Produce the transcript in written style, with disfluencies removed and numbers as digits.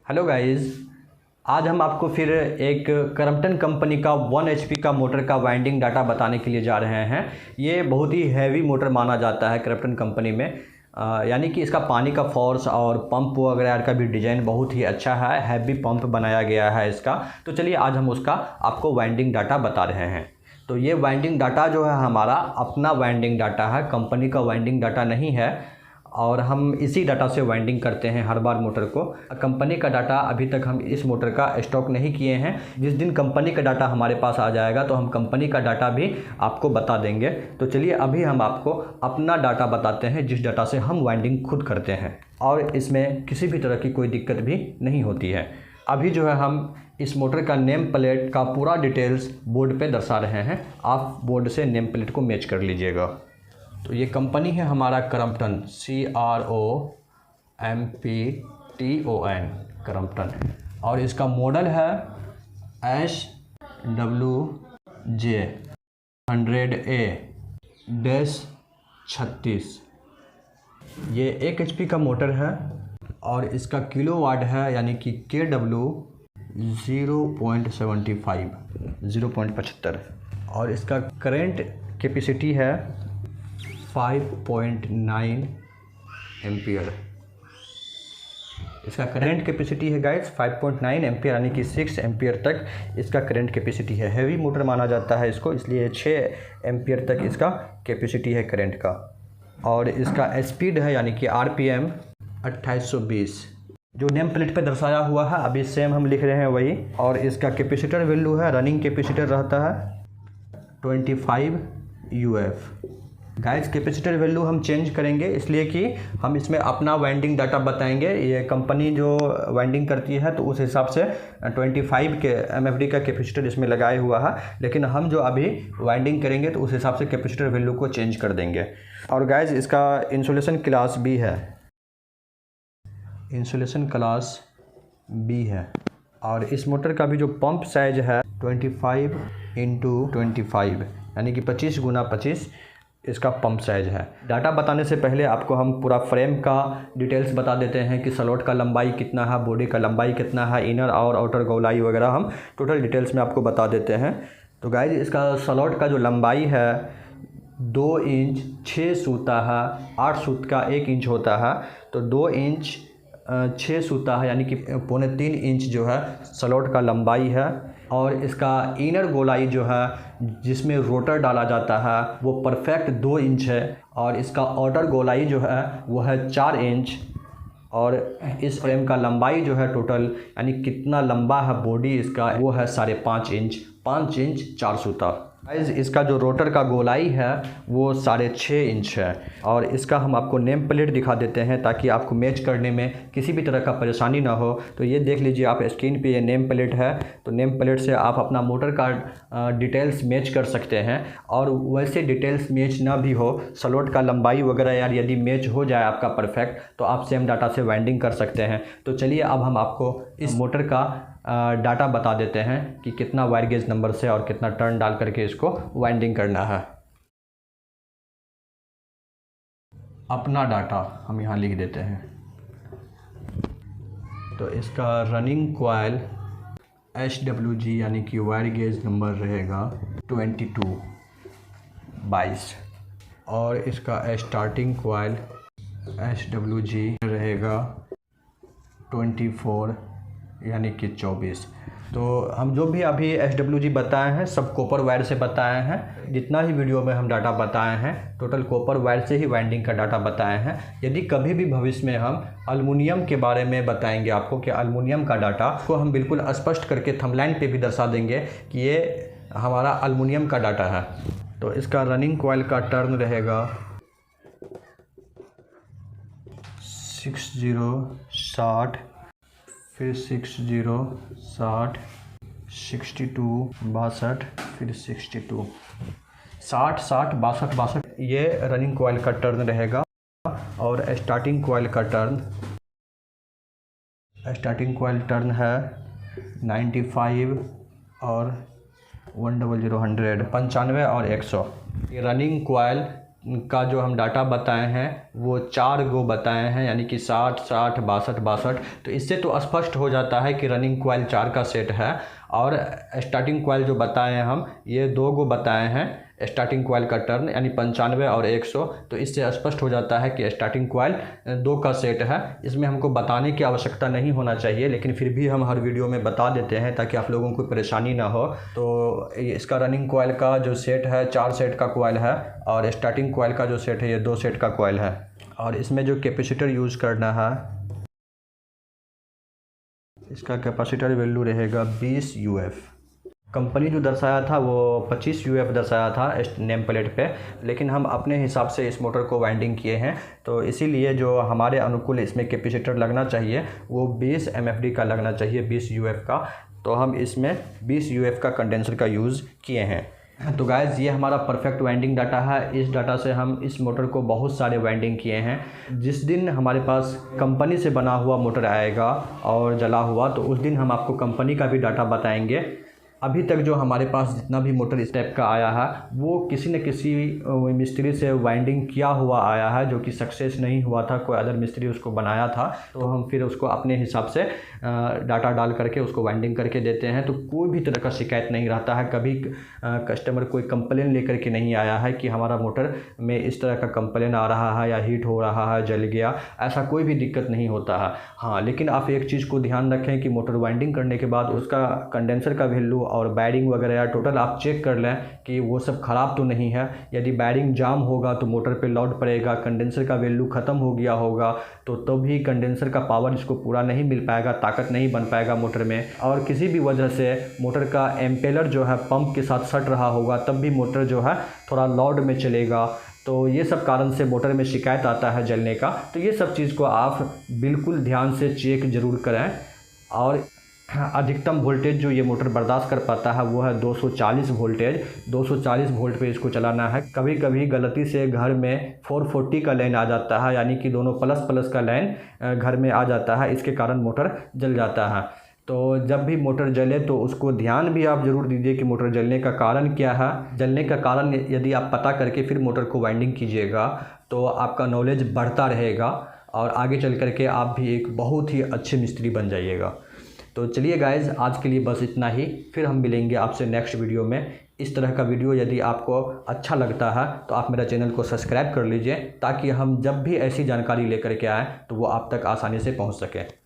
Hello guys, आज हम आपको फिर एक क्रम्पटन कंपनी का 1 HP का मोटर का वाइंडिंग डाटा बताने के लिए जा रहे हैं। ये बहुत ही हैवी मोटर माना जाता है क्रम्पटन कंपनी में, यानी कि इसका पानी का फोर्स और पंप वगैरह का भी डिज़ाइन बहुत ही अच्छा है। हैवी पंप बनाया गया है इसका। तो चलिए आज हम उसका आपको वाइंडिंग डाटा बता रहे हैं। तो ये वाइंडिंग डाटा जो है हमारा अपना वाइंडिंग डाटा है, कंपनी का वाइंडिंग डाटा नहीं है। और हम इसी डाटा से वाइंडिंग करते हैं हर बार मोटर को। कंपनी का डाटा अभी तक हम इस मोटर का स्टॉक नहीं किए हैं। जिस दिन कंपनी का डाटा हमारे पास आ जाएगा तो हम कंपनी का डाटा भी आपको बता देंगे। तो चलिए अभी हम आपको अपना डाटा बताते हैं, जिस डाटा से हम वाइंडिंग खुद करते हैं और इसमें किसी भी तरह की कोई दिक्कत भी नहीं होती है। अभी जो है हम इस मोटर का नेम प्लेट का पूरा डिटेल्स बोर्ड पे दर्शा रहे हैं। आप बोर्ड से नेम प्लेट को मैच कर लीजिएगा। तो ये कंपनी है हमारा क्रम्पटन, CROMPTON क्रम्पटन, और इसका मॉडल है SWJ 100A-36। ये 1 HP का मोटर है और इसका किलोवाट है, यानी कि KW 0.75 और इसका करंट कैपेसिटी है 5.9 एम्पियर। इसका करंट कैपेसिटी है गाइस 5.9 एम्पियर, यानी कि 6 एम्पियर तक इसका करंट कैपेसिटी है। हैवी मोटर माना जाता है इसको, इसलिए 6 एम्पियर तक इसका कैपेसिटी है करंट का। और इसका स्पीड है, यानी कि RPM 2820, जो नेम प्लेट पे दर्शाया हुआ है अभी सेम हम लिख रहे हैं वही। और इसका कैपेसिटर वैल्यू है, रनिंग कैपेसिटर रहता है 25 UF। गाइस कैपेसिटर वैल्यू हम चेंज करेंगे, इसलिए कि हम इसमें अपना वाइंडिंग डाटा बताएंगे। ये कंपनी जो वाइंडिंग करती है तो उस हिसाब से 25 के MFD का कैपेसिटर इसमें लगाए हुआ है, लेकिन हम जो अभी वाइंडिंग करेंगे तो उस हिसाब से कैपेसिटर वैल्यू को चेंज कर देंगे। और गाइस इसका इंसुलेशन क्लास B है, इंसुलेशन क्लास B है। और इस मोटर का भी जो पंप साइज है 25x25, यानी कि 25 गुना 25 इसका पंप साइज है। डाटा बताने से पहले आपको हम पूरा फ्रेम का डिटेल्स बता देते हैं कि स्लॉट का लंबाई कितना है, बॉडी का लंबाई कितना है, इनर और आउटर गोलाई वगैरह हम टोटल डिटेल्स में आपको बता देते हैं। तो गाइज इसका स्लॉट का जो लंबाई है 2 इंच 6 सूता है, 8 सूत का 1 इंच होता है। तो 2 इंच 6 सूता है, यानी कि 3.25 इंच जो है स्लॉट का लंबाई है। और इसका इनर गोलाई जो है जिसमें रोटर डाला जाता है वो परफेक्ट 2 इंच है। और इसका आउटर गोलाई जो है वो है 4 इंच। और इस फ्रेम का लंबाई जो है टोटल, यानी कितना लंबा है बॉडी इसका, वो है 5.5 इंच, 5 इंच 4 सूता। गाइस इसका जो रोटर का गोलाई है वो 6.5 इंच है। और इसका हम आपको नेम प्लेट दिखा देते हैं ताकि आपको मैच करने में किसी भी तरह का परेशानी ना हो। तो ये देख लीजिए आप स्क्रीन पे, ये नेम प्लेट है। तो नेम प्लेट से आप अपना मोटर का डिटेल्स मैच कर सकते हैं। और वैसे डिटेल्स मैच ना भी हो, स्लॉट का लंबाई वगैरह यार यदि मैच हो जाए आपका परफेक्ट, तो आप सेम डाटा से वाइंडिंग कर सकते हैं। तो चलिए अब हम आपको इस मोटर का डाटा बता देते हैं कि कितना वायर गेज नंबर से और कितना टर्न डाल करके इसको वाइंडिंग करना है। अपना डाटा हम यहाँ लिख देते हैं। तो इसका रनिंग कॉइल SWG, यानी कि वायर गेज नंबर रहेगा 2222। और इसका स्टार्टिंग कॉइल SWG रहेगा 24, यानी कि 24। तो हम जो भी अभी SWG बताए हैं सब कॉपर वायर से बताए हैं। जितना ही वीडियो में हम डाटा बताए हैं टोटल कॉपर वायर से ही वाइंडिंग का डाटा बताए हैं। यदि कभी भी भविष्य में हम एल्युमिनियम के बारे में बताएंगे आपको कि एल्युमिनियम का डाटा को हम बिल्कुल स्पष्ट करके थंबनेल पे भी दर्शा देंगे कि ये हमारा एल्युमिनियम का डाटा है। तो इसका रनिंग कॉइल का टर्न रहेगा 60 60, फिर 60 60, 62 62, फिर 62 60 60 62 62, ये रनिंग कॉइल का टर्न रहेगा। और स्टार्टिंग कॉइल का टर्न, स्टार्टिंग कॉइल टर्न है 95 और 100 100 95 और 100। ये रनिंग कॉइल का जो हम डाटा बताए हैं वो 4 गो बताए हैं, यानी कि 60, 60, 62, 62। तो इससे तो स्पष्ट हो जाता है कि रनिंग कॉइल 4 का सेट है। और स्टार्टिंग कॉइल जो बताए हैं हम, ये 2 गो बताए हैं स्टार्टिंग कॉइल का टर्न, यानी 95 और 100। तो इससे स्पष्ट हो जाता है कि स्टार्टिंग कॉइल 2 का सेट है। इसमें हमको बताने की आवश्यकता नहीं होना चाहिए, लेकिन फिर भी हम हर वीडियो में बता देते हैं ताकि आप लोगों को परेशानी ना हो। तो इसका रनिंग कॉइल का जो सेट है 4 सेट का कॉइल है, और स्टार्टिंग कॉइल का जो सेट है ये 2 सेट का कॉइल है। और इसमें जो कैपेसिटर यूज़ करना है, इसका कैपेसिटर वैल्यू रहेगा 20 UF। कंपनी जो दर्शाया था वो 25 UF दर्शाया था नेम प्लेट पे, लेकिन हम अपने हिसाब से इस मोटर को वाइंडिंग किए हैं। तो इसीलिए जो हमारे अनुकूल इसमें कैपेसिटर लगना चाहिए वो 20 MFD का लगना चाहिए, 20 UF का। तो हम इसमें 20 UF का कंडेंसर का यूज़ किए हैं। तो गाइज़, ये हमारा परफेक्ट वाइंडिंग डाटा है। इस डाटा से हम इस मोटर को बहुत सारे वाइंडिंग किए हैं। जिस दिन हमारे पास कंपनी से बना हुआ मोटर आएगा और जला हुआ, तो उस दिन हम आपको कंपनी का भी डाटा बताएंगे। अभी तक जो हमारे पास जितना भी मोटर इस टाइप का आया है वो किसी न किसी मिस्त्री से वाइंडिंग किया हुआ आया है, जो कि सक्सेस नहीं हुआ था। कोई अदर मिस्त्री उसको बनाया था, तो हम फिर उसको अपने हिसाब से डाटा डाल करके उसको वाइंडिंग करके देते हैं। तो कोई भी तरह का शिकायत नहीं रहता है। कभी कस्टमर कोई कंप्लेन लेकर के नहीं आया है कि हमारा मोटर में इस तरह का कंप्लेन आ रहा है या हीट हो रहा है, जल गया, ऐसा कोई भी दिक्कत नहीं होता है। हाँ, लेकिन आप एक चीज़ को ध्यान रखें कि मोटर वाइंडिंग करने के बाद उसका कंडेंसर का वैल्यू और बैरिंग वगैरह या टोटल आप चेक कर लें कि वो सब ख़राब तो नहीं है। यदि बैरिंग जाम होगा तो मोटर पे लोड पड़ेगा, कंडेंसर का वैल्यू ख़त्म हो गया होगा तो भी कंडेंसर का पावर इसको पूरा नहीं मिल पाएगा, ताकत नहीं बन पाएगा मोटर में। और किसी भी वजह से मोटर का एम्पेलर जो है पंप के साथ सट रहा होगा, तब भी मोटर जो है थोड़ा लोड में चलेगा। तो ये सब कारण से मोटर में शिकायत आता है जलने का। तो ये सब चीज़ को आप बिल्कुल ध्यान से चेक ज़रूर करें। और अधिकतम वोल्टेज जो ये मोटर बर्दाश्त कर पाता है वो है 240 वोल्टेज। 240 वोल्ट पे इसको चलाना है। कभी कभी गलती से घर में 440 का लाइन आ जाता है, यानी कि दोनों प्लस प्लस का लाइन घर में आ जाता है, इसके कारण मोटर जल जाता है। तो जब भी मोटर जले तो उसको ध्यान भी आप ज़रूर दीजिए कि मोटर जलने का कारण क्या है। जलने का कारण यदि आप पता करके फिर मोटर को वाइंडिंग कीजिएगा तो आपका नॉलेज बढ़ता रहेगा और आगे चल करके आप भी एक बहुत ही अच्छे मिस्त्री बन जाइएगा। तो चलिए गाइज़, आज के लिए बस इतना ही। फिर हम मिलेंगे आपसे नेक्स्ट वीडियो में। इस तरह का वीडियो यदि आपको अच्छा लगता है तो आप मेरा चैनल को सब्सक्राइब कर लीजिए, ताकि हम जब भी ऐसी जानकारी लेकर के आएँ तो वो आप तक आसानी से पहुंच सके।